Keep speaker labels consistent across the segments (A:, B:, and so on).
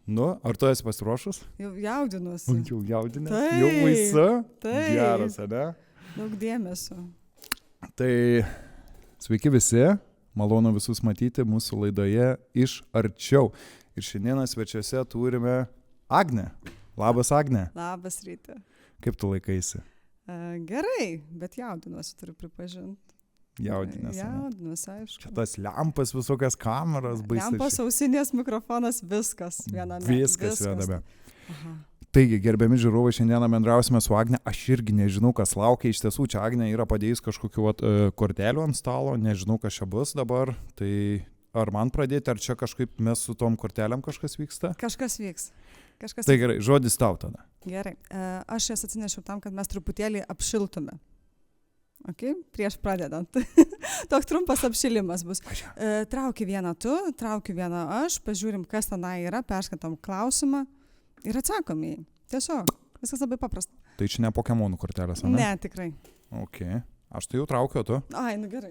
A: Nu, ar tu esi pasiruošus?
B: Jau jaudinuosi.
A: Jau jaudinės?
B: Taip.
A: Jau vaisa?
B: Taip.
A: Geras, ne?
B: Daug dėmesio.
A: Tai sveiki visi, malonu visus matyti mūsų laidoje iš arčiau. Ir šiandieną svečiuose turime Agnę. Labas, Agnė.
B: Labas ryte.
A: Kaip tu laikaisi?
B: Gerai, bet jaudinuosi, turiu pripažinti.
A: Jaudinės.
B: Jaudinuosi, aišku.
A: Čia tas lempas, visokias kameras, baisiai.
B: Lempas, ausinės, mikrofonas, viskas viename.
A: Viskas viename. Taigi, gerbiami žiūrovai, šiandieną bendrausime su Agne. Aš irgi nežinau, kas laukia. Iš tiesų, čia Agnė yra padėjus kažkokiu kortelių ant stalo. Nežinau, kas čia bus dabar. Tai ar man pradėti, ar čia kažkaip mes su tom kortelėm kažkas vyksta?
B: Kažkas vyks.
A: Tai gerai, žodis tau tada.
B: Gerai. Aš jas atsinešiau tam, kad mes truputėlį apšiltume. Okay? Prieš pradedant. Toks trumpas apšilimas bus. Trauki vieną tu, trauki vieną aš, pažiūrim, kas tenai yra, perskaitom klausimą ir atsakom į jį. Tiesiog. Viskas labai paprasta.
A: Tai čia ne Pokemonų kortelės, ne?
B: Ne, tikrai.
A: Ok. Aš tai jau traukiu, tu?
B: Ai, nu gerai.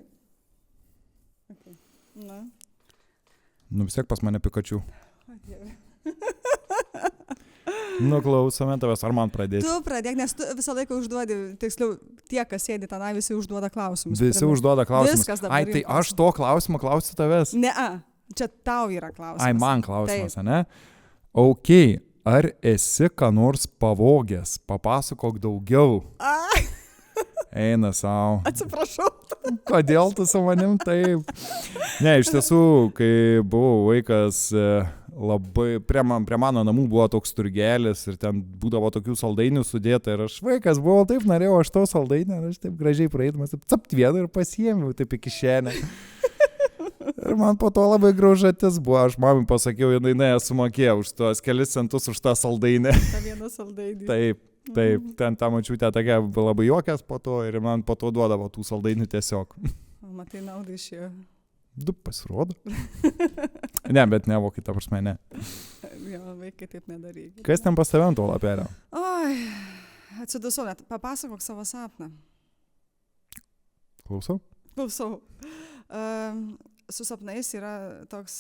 B: Okay. Na.
A: Nu vis tiek pas mane Pikachu.
B: O, Dieve.
A: Nuklausome tavęs, ar man pradėti?
B: Tu pradėk, nes tu visą laiką užduodi, tiksliau, tie, kas sėdi tenai, visi užduoda klausimus.
A: Visi užduoda klausimus. Ai, tai aš to klausimą klausiu tavęs?
B: Ne, čia tau yra klausimas.
A: Ai, man klausimas, ne? Ok, ar esi ką nors pavogęs? Papasakok daugiau. Eina savo.
B: Atsiprašau.
A: Kodėl tu su manim taip? Ne, iš tiesų, kai buvau vaikas, labai prie mano namų buvo toks turgelis ir ten būdavo tokių saldainių sudėta ir aš vaikas buvau, taip norėjau aš to saldainį ir aš taip gražiai praeidamas, capt vieną ir pasiėmiau taip į kišenę. Ir man po to labai graužatis buvo, aš mamai pasakiau, jinai sumokėjo už tuos kelis centus už tą saldainį.
B: Ta vieną saldainį.
A: Taip, ten ta močiutė tokia labai juokės po to ir man po to duodavo tų saldainių tiesiog.
B: Matai, naudą išėjo.
A: Du pasirodo. Ne, bet ne, vokai, ta prasme, ne.
B: Jo, vaikai taip nedaryk.
A: Kas ten pas tave ant to lapelio?
B: Oi, atsidusau, net papasakok savo sapną.
A: Klausau?
B: Klausau. Su sapnais yra toks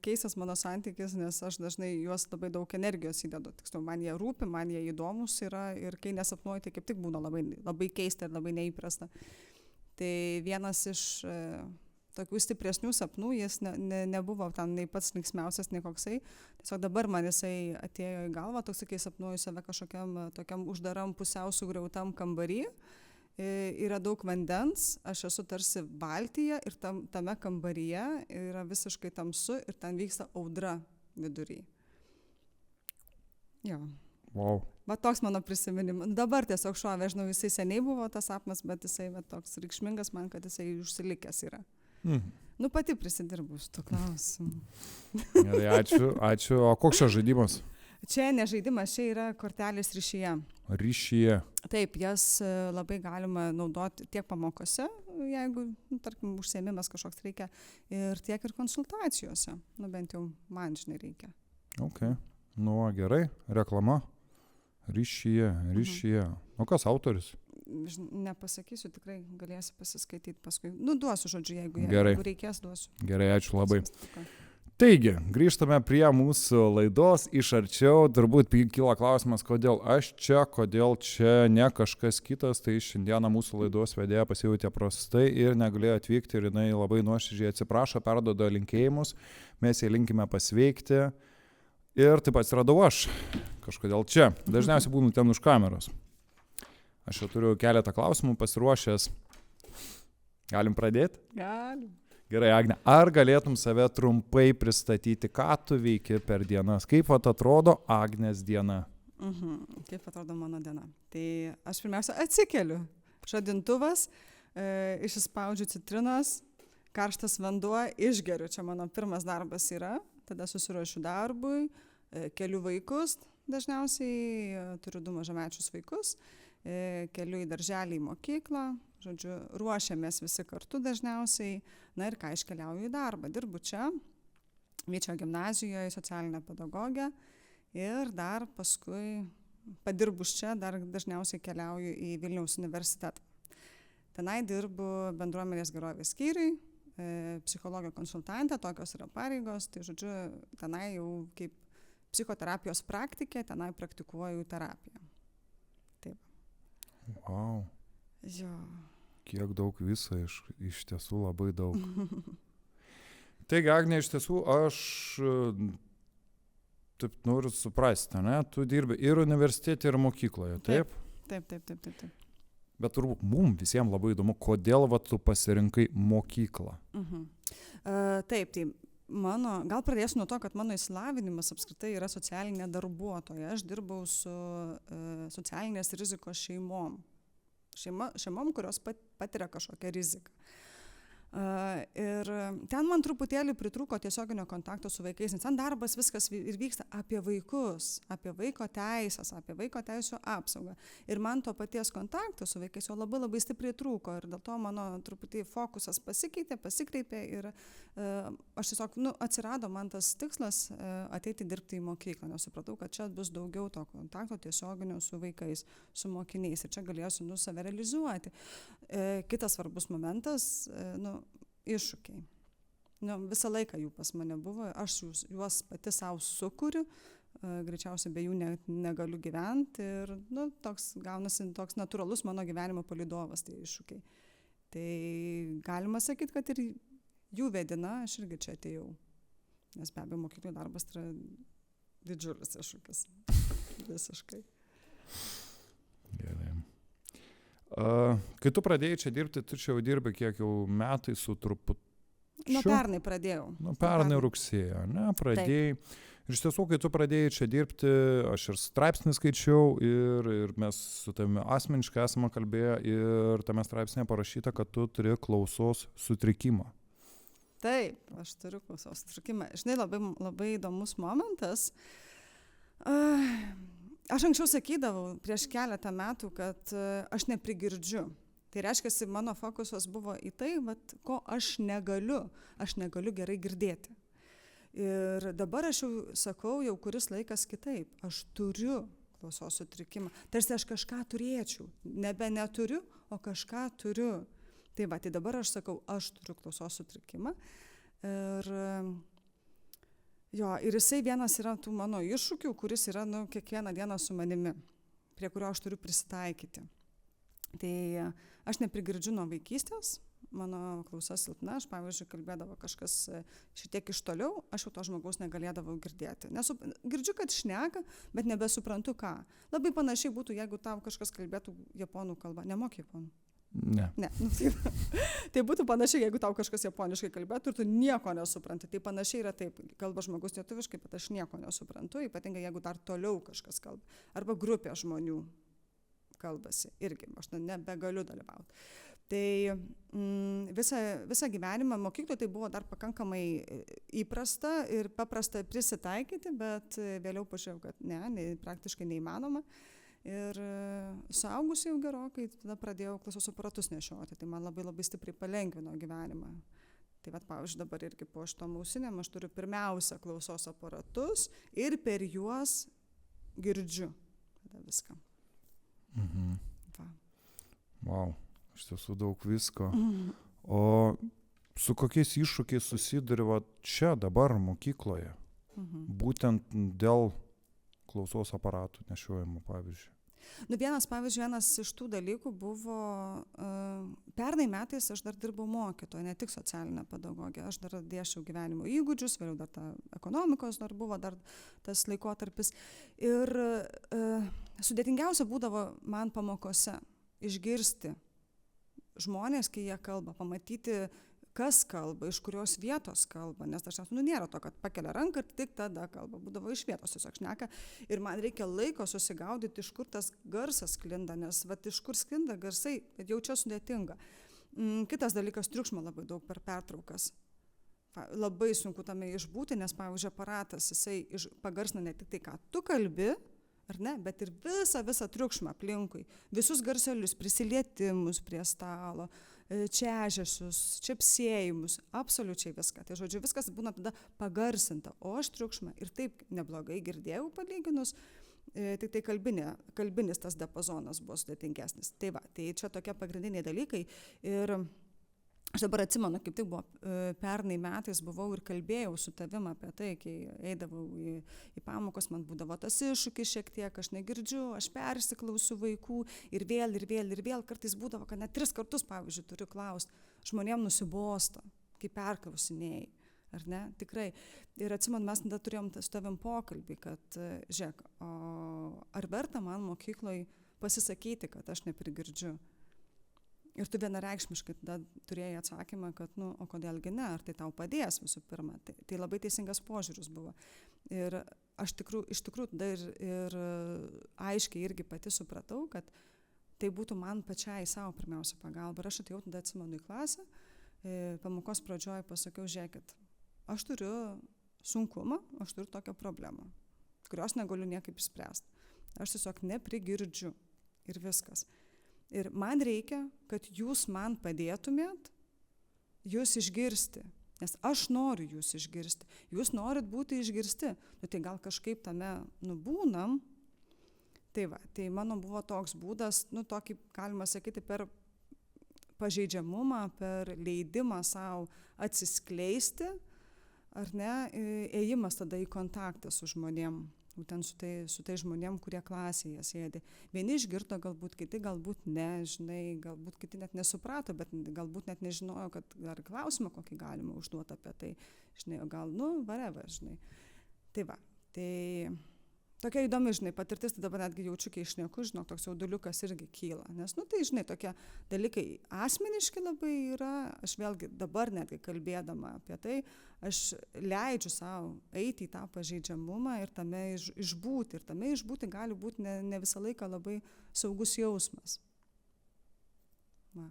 B: keistas mano santykis, nes aš dažnai juos labai daug energijos įdedu. Tiksliau, man jie rūpi, man jie įdomus yra ir kai nesapnuoju, tai kaip tik būna labai keista ir labai neįprasta. Tai vienas iš tokių stipresnių sapnų, jis nebuvo ten nei pats linksmiausias, nei koksai. Tiesiog dabar man jisai atėjo į galvą, toks, kai sapnuoju save kažkokiam tokiam uždaram pusiau sugriautam kambarį. Yra daug vandens, aš esu tarsi valtyje ir tame kambaryje yra visiškai tamsu ir ten vyksta audra vidury. Jo.
A: Wow.
B: Va toks mano prisiminimas. Dabar tiesiog šovė, žinau, jisai seniai buvo tas sapnas, bet jisai toks reikšmingas man, kad jisai užsilikęs yra. Nu pati prisidirbu šitų klausimų.
A: Gerai, ačiū. O koks čia žaidimas?
B: Čia ne žaidimas, čia yra kortelės ryšyje.
A: Ryšyje.
B: Taip, jas labai galima naudoti tiek pamokose, jeigu, tarkim, užsiėmimas kažkoks reikia, ir tiek ir konsultacijose. Nu, bent jau man, žinai, reikia.
A: Ok. Nu, gerai. Reklama. Ryšyje. O kas autoris?
B: Nepasakysiu, tikrai galėsi pasiskaityti paskui. Nu, duosiu žodžiu, jeigu reikės, duosiu.
A: Gerai, ačiū labai. Taigi, grįžtame prie mūsų laidos iš arčiau. Turbūt kyla klausimas, kodėl aš čia, kodėl čia ne kažkas kitas. Tai šiandieną mūsų laidos vedėja pasijautė prastai ir negalėjo atvykti ir jinai labai nuoširdžiai atsiprašo, perduoda linkėjimus. Mes jai linkime pasveikti. Ir taip atsiradau aš kažkodėl čia. Dažniausiai būnu ten už kameros. Aš jau turiu keletą klausimų pasiruošęs. Galim pradėti?
B: Galim.
A: Gerai, Agne, ar galėtum save trumpai pristatyti, ką tu veiki per dienas? Kaip atrodo Agnės diena?
B: Kaip atrodo mano diena? Tai aš pirmiausia atsikeliu. Žadintuvas, išspaudžiu citrinos, karštas vanduo, išgeriu. Čia mano pirmas darbas yra. Tada susiruošiu darbui, keliu vaikus, dažniausiai turiu 2 mažamečius vaikus, keliu į darželį, į mokyklą. Žodžiu, ruošiamės visi kartu dažniausiai, na ir ką, iškeliauju į darbą. Dirbu čia, Vyčio gimnazijoje, socialinė pedagogė ir dar paskui padirbus čia, dar dažniausiai keliauju į Vilniaus universitetą. Tenai dirbu bendruomenės gerovės skyriui, psichologijos konsultantė, tokios yra pareigos, tai žodžiu, tenai jau kaip psichoterapijos praktikė, tenai praktikuoju terapiją. Taip.
A: Wow.
B: Jo.
A: Kiek daug viso, iš tiesų labai daug. Taigi, Agne, iš tiesų aš taip noriu suprasti, ne? Tu dirbi ir universitete, ir mokykloje, taip?
B: Taip.
A: Bet turbūt mums visiems labai įdomu, kodėl tu pasirinkai mokyklą.
B: Taip, tai gal pradėsiu nuo to, kad mano išsilavinimas apskritai yra socialinė darbuotoja. Aš dirbau su socialinės rizikos šeimom. Šeimom, kurios patiria kažkokią riziką. Ir ten man truputėlį pritrūko tiesioginio kontakto su vaikais, nes ten darbas viskas ir vyksta apie vaikus, apie vaiko teisės, apie vaiko teisų apsaugą. Ir man to paties kontakto su vaikais jau labai labai stipriai trūko ir dėl to mano truputį fokusas pasikreipė ir aš tiesiog, atsirado man tas tikslas ateiti dirbti į mokyklą, nes supratau, kad čia bus daugiau to kontakto tiesioginio su vaikais, su mokiniais ir čia galėsiu save realizuoti. Kitas svarbus momentas, iššūkiai. Visą laiką jų pas mane buvo, aš juos pati savo sukuriu, greičiausiai be jų negaliu gyventi ir toks gaunasi toks natūralus mano gyvenimo palydovas, tai iššūkiai. Tai galima sakyti, kad ir jų vedina, aš irgi čia atėjau, nes be abejo mokyklų darbas yra didžiulis iššūkis, visiškai.
A: Gerai. Kai tu pradėjai čia dirbti, tu čia jau dirbi kiek jau metai su trupučiu?
B: Pernai pradėjau.
A: Pernai rugsėjo, ne, pradėjai. Ir iš tiesų, kai tu pradėjai čia dirbti, aš ir straipsnį skaičiau ir mes su tavimi asmeniškai esame kalbėję ir tame straipsnėje parašyta, kad tu turi klausos sutrikimą.
B: Taip, aš turiu klausos sutrikimą. Žinai, labai įdomus momentas. Aš anksčiau sakydavau prieš keletą metų, kad aš neprigirdžiu. Tai reiškia, mano fokusas buvo į tai, ko aš negaliu gerai girdėti. Ir dabar aš jau sakau, jau kuris laikas kitaip, aš turiu klausos sutrikimą. Tarsi aš kažką turėčiau, neturiu, o kažką turiu. Tai dabar aš sakau, aš turiu klausos sutrikimą. Ir jisai vienas yra tų mano iššūkių, kuris yra kiekvieną dieną su manimi, prie kurio aš turiu prisitaikyti. Tai aš neprigirdžiu nuo vaikystės, mano klausa silpna, aš pavyzdžiui kalbėdavo kažkas šitiek iš toliau, aš jau to žmogaus negalėdavau girdėti. Girdžiu, kad šneka, bet nebesuprantu ką. Labai panašiai būtų, jeigu tau kažkas kalbėtų japonų kalbą. Nemoki japonų?
A: Ne.
B: Tai būtų panašiai, jeigu tau kažkas japoniškai kalbėtų ir tu nieko nesupranti. Tai panašiai yra taip, kalba žmogus lietuviškai, bet aš nieko nesuprantu, ypatingai jeigu dar toliau kažkas kalba. Arba grupė žmonių kalbasi irgi, aš nebegaliu dalyvauti. Tai visą gyvenimą mokykloje tai buvo dar pakankamai įprasta ir paprasta prisitaikyti, bet vėliau pažiūrėjau, kad praktiškai neįmanoma. Ir suaugusi jau gerokai, tada pradėjau klausos aparatus nešioti, tai man labai labai stipriai palengvino gyvenimą. Tai pavyzdžiui, dabar irgi po šitom ausinėm aš turiu pirmiausia klausos aparatus ir per juos girdžiu tada viską.
A: Wow, iš tiesų daug visko. O su kokiais iššūkiais susiduri čia dabar mokykloje? Būtent dėl klausos aparatų nešiojimo, pavyzdžiui.
B: Vienas iš tų dalykų buvo, pernai metais aš dar dirbau mokytoja, ne tik socialinė pedagogė, aš dar dėsčiau gyvenimo įgūdžius, vėliau dar ta ekonomikos dar buvo dar tas laikotarpis. Ir sudėtingiausia būdavo man pamokose išgirsti žmonės, kai jie kalba, pamatyti, kas kalba, iš kurios vietos kalba, nes dažniausiai nėra to, kad pakelia ranką ir tik tada kalba, būdavo iš vietos tiesiog šneka ir man reikia laiko susigaudyti, iš kur tas garsas sklinda, nes iš kur sklinda garsai, jau čia sudėtinga. Kitas dalykas, triukšmo labai daug per pertraukas. Labai sunku tame išbūti, nes, pavyzdžiui, aparatas, jisai pagarsina ne tik tai, ką tu kalbi, ar ne, bet ir visą triukšmą aplinkui, visus garselius, prisilietimus prie stalo, čiažesius, čepsėjimus, absoliučiai viską. Tai žodžiu, viskas būna tada pagarsinta, o aš triukšmą ir taip neblogai girdėjau palyginus, tik tai kalbinis tas diapazonas buvo sudėtingesnis. Tai čia tokie pagrindiniai dalykai ir Aš dabar atsimenu, kaip tik buvo pernai metais buvau ir kalbėjau su tavim apie tai, kai eidavau į pamokas, man būdavo tas iššūkis šiek tiek, aš negirdžiu, aš persiklausiu vaikų ir vėl, kartais būdavo, kad net 3 kartus, pavyzdžiui, turiu klausti, žmonėm nusibosta, kai perklausinėjai, ar ne, tikrai. Ir atsimenu, mes tada turėjom su tavim pokalbį, kad, žiūrėk, ar verta man mokykloje pasisakyti, kad aš neprigirdžiu. Ir tu vienareikšmiškai tada turėjai atsakymą, kad, o kodėlgi ne, ar tai tau padės visų pirma. Tai labai teisingas požiūris buvo. Ir aš iš tikrųjų tada ir aiškiai irgi pati supratau, kad tai būtų man pačiai savo pirmiausia pagalba. Ir aš atėjau tada atsimenu į klasę, pamokos pradžioje pasakiau, žiūrėkit, aš turiu sunkumą, aš turiu tokią problemą, kurios negaliu niekaip išspręsti. Aš tiesiog neprigirdžiu ir viskas. Ir man reikia, kad jūs man padėtumėt jūs išgirsti, nes aš noriu jūs išgirsti. Jūs norit būti išgirsti, tai gal kažkaip tame būnam. Tai mano buvo toks būdas, tokį, galima sakyti, per pažeidžiamumą, per leidimą savo atsiskleisti, ar ne, ėjimas tada į kontaktą su žmonėm. Būtent su tai žmonėm, kurie klasėje sėdi. Vieni išgirdo galbūt, kiti galbūt ne, žinai, galbūt kiti net nesuprato, bet galbūt net nežinojo, kad ar klausimą kokį galima užduoti apie tai, žinai, o gal, whatever, žinai. Tai va, tai tokia įdomi, žinai, patirtis, tai dabar netgi jaučiu, kai išnieku, žinok, toks jauduliukas irgi kyla. Nes, tai, žinai, tokie dalykai asmeniški labai yra, aš vėlgi dabar netgi kalbėdama apie tai, aš leidžiu savo eiti į tą pažeidžiamumą ir tame išbūti. Ir tame išbūti gali būti ne visą laiką labai saugus jausmas. Va.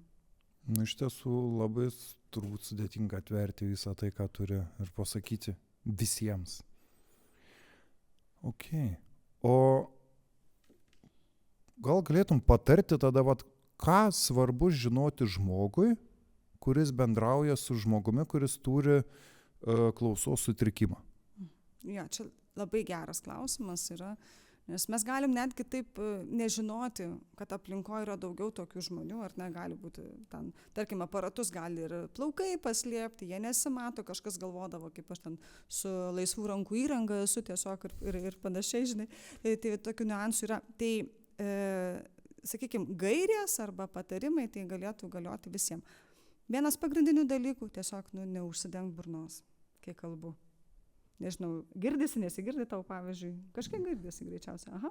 A: Iš tiesų labai turbūt sudėtinga atverti visą tai, ką turi ir pasakyti visiems. Ok. O gal galėtum patarti tada, ką svarbu žinoti žmogui, kuris bendrauja su žmogumi, kuris turi klausos sutrikimą?
B: Ja, čia labai geras klausimas yra, nes mes galim netgi taip nežinoti, kad aplinkoje yra daugiau tokių žmonių, ar ne, gali būti ten, tarkim, aparatus gali ir plaukai paslėpti, jie nesimato, kažkas galvodavo, kaip aš ten su laisvų rankų įranga esu tiesiog ir panašiai, žinai, tai tokių niuansų yra. Tai, sakykime, gairės arba patarimai tai galėtų galioti visiems. Vienas pagrindinių dalykų - tiesiog neužsidenk burnos, kai kalbu. Nežinau, girdisi, nesigirdi tau, pavyzdžiui, kažkiek girdisi greičiausiai. Aha,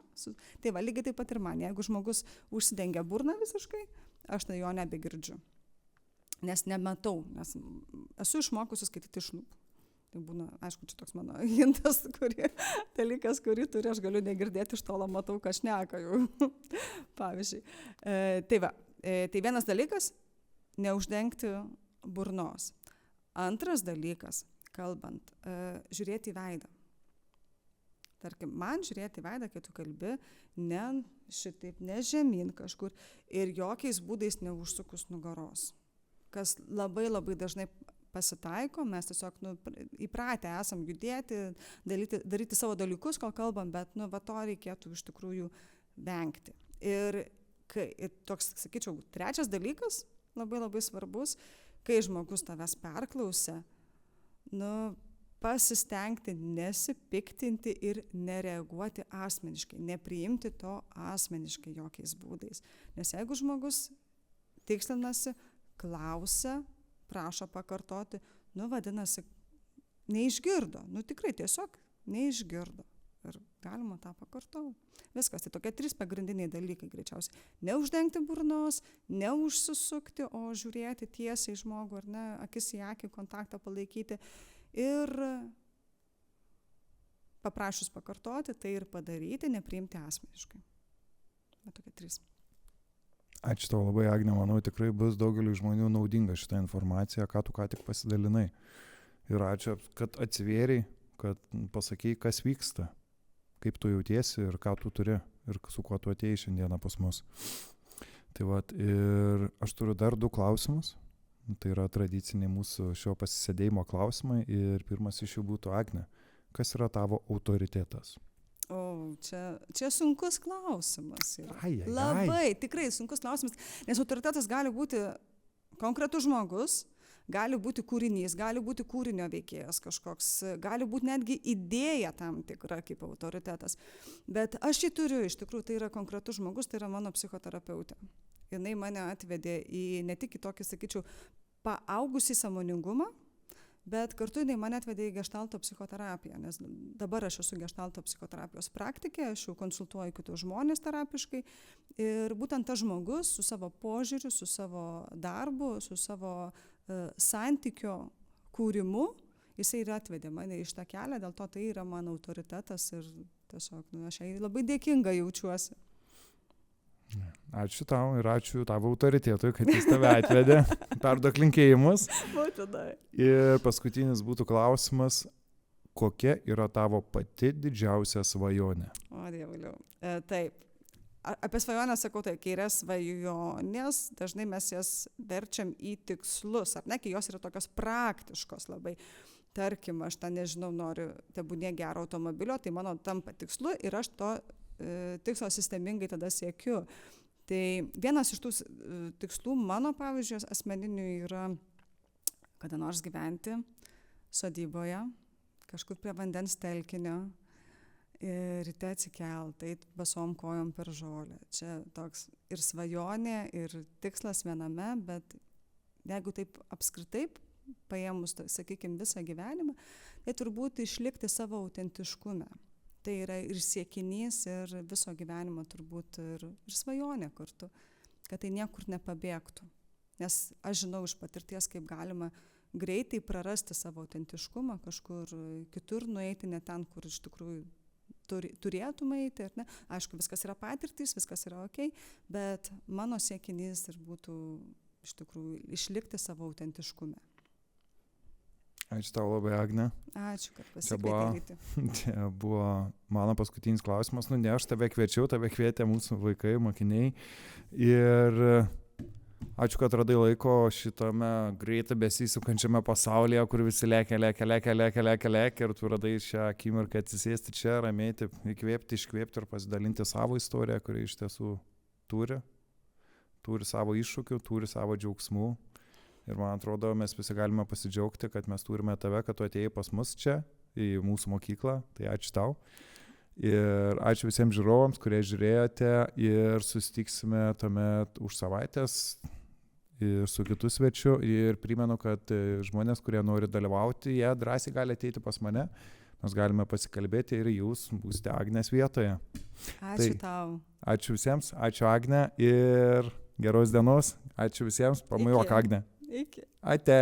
B: tai va, lygiai taip pat ir man, jeigu žmogus užsidengia burną visiškai, aš tai jo nebegirdžiu, nes nematau, nes esu išmokusi skaityti iš lūpų. Tai būna, aišku, čia toks mano hintas, dalykas, kurį turi, aš galiu negirdėti iš tolo, matau, ką šneka jau, pavyzdžiui. Tai va, tai vienas dalykas - neuždengti burnos. Antras dalykas, kalbant, žiūrėti į veidą. Tarkim, man žiūrėti į veidą, kai tu kalbi, ne šitaip, ne žemyn kažkur ir jokiais būdais neužsukus nugaros. Kas labai labai dažnai pasitaiko, mes tiesiog įpratę esam judėti, daryti savo dalykus, kol kalbam, bet va to reikėtų iš tikrųjų vengti. Ir toks, sakyčiau, trečias dalykas, labai labai svarbus, kai žmogus tavęs perklausia, pasistengti nesipiktinti ir nereaguoti asmeniškai, nepriimti to asmeniškai jokiais būdais. Nes jeigu žmogus tikslinasi, klausia, prašo pakartoti, vadinasi, neišgirdo, tikrai tiesiog neišgirdo. Ir galima tą pakartoti. Viskas, tai tokie 3 pagrindiniai dalykai greičiausiai. Neuždengti burnos, neužsisukti, o žiūrėti tiesiai žmogų, ar ne, akis į akį, kontaktą palaikyti. Ir paprašus pakartoti, tai ir padaryti, nepriimti asmeniškai. Bet tokie 3.
A: Ačiū tau labai, Agne, manau, tikrai bus daugeliu žmonių naudinga šitą informaciją, ką tu ką tik pasidalinai. Ir ačiū, kad atsivėriai, kad pasakei, kas vyksta, kaip tu jautiesi ir ką tu turi ir su kuo tu atėjai šiandieną pas mus. Tai ir aš turiu dar 2 klausimus. Tai yra tradiciniai mūsų šio pasisėdėjimo klausimai ir pirmas iš jų būtų, Agne, kas yra tavo autoritetas?
B: O, čia sunkus klausimas yra.
A: Labai,
B: tikrai sunkus klausimas, nes autoritetas gali būti konkretus žmogus, gali būti kūrinys, gali būti kūrinio veikėjas kažkoks, gali būti netgi idėja tam tikra kaip autoritetas. Bet aš jį turiu, iš tikrųjų, tai yra konkretus žmogus, tai yra mano psichoterapeutė. Jinai mane atvedė ne tik į tokį, sakyčiau, paaugusį sąmoningumą, bet kartu jinai mane atvedė į geštalto psichoterapiją, nes dabar aš esu geštalto psichoterapijos praktikė, aš jau konsultuoju kitus žmonės terapiškai ir būtent tas žmogus su savo požiūriu, su savo darbu, su savo santykio kūrimu, jisai ir atvedė mane iš tą kelią, dėl to tai yra mano autoritetas ir tiesiog aš jai labai dėkinga jaučiuosi.
A: Ačiū tau ir ačiū tavo autoritetui, kad jis tave atvedė. Perduok linkėjimus. Ir paskutinis būtų klausimas, kokia yra tavo pati didžiausia svajonė?
B: O, dievuliau. Taip. Apie svajonę sakau, tai kai yra svajonės, dažnai mes jas verčiam į tikslus, ar ne, kai jos yra tokios praktiškos labai. Tarkim, aš tą nežinau, noriu tebūnie gero automobilio, tai mano tampa tikslu ir aš to tikslo sistemingai tada siekiu. Tai vienas iš tų tikslų mano, pavyzdžiui, asmeninių yra kada nors gyventi sodyboje, kažkur prie vandens telkinio ir ryte atsikelt, eit basom kojom per žolę. Čia toks ir svajonė, ir tikslas viename, bet jeigu taip apskritai paėmus, sakykime, visą gyvenimą, tai turbūt išlikti savo autentiškume. Tai yra ir siekinys, ir viso gyvenimo turbūt ir svajonė kartu, kad tai niekur nepabėgtų. Nes aš žinau iš patirties, kaip galima greitai prarasti savo autentiškumą, kažkur kitur nueiti, ne ten, kur iš tikrųjų turėtum eiti. Ir ne. Aišku, viskas yra patirtys, viskas yra ok, bet mano siekinys ir būtų iš tikrųjų išlikti savo autentiškume.
A: Ačiū tau labai, Agne.
B: Ačiū, kad pasikvietėte.
A: Čia buvo mano paskutinis klausimas. Nu, ne, aš tave kviečiau, tave kvietė mūsų vaikai, mokiniai. Ir ačiū, kad radai laiko šitame greitai besisukančiame pasaulyje, kur visi lekia ir tu radai šią akimirką atsisėsti čia, ramiai, įkvėpti, iškvėpti ir pasidalinti savo istoriją, kuri iš tiesų turi savo iššūkių, turi savo džiaugsmų. Ir man atrodo, mes visi galime pasidžiaugti, kad mes turime tave, kad tu atėjai pas mus čia, į mūsų mokyklą. Tai ačiū tau. Ir ačiū visiems žiūrovams, kurie žiūrėjote. Ir susitiksime tuomet už savaitės su kitu svečiu. Ir primenu, kad žmonės, kurie nori dalyvauti, jie drąsiai gali ateiti pas mane. Mes galime pasikalbėti ir jūs būsite Agnės vietoje.
B: Ačiū tau.
A: Ačiū visiems. Ačiū, Agne. Ir geros dienos. Ačiū visiems. Pamailuok, Agne.
B: Iki.
A: Ate.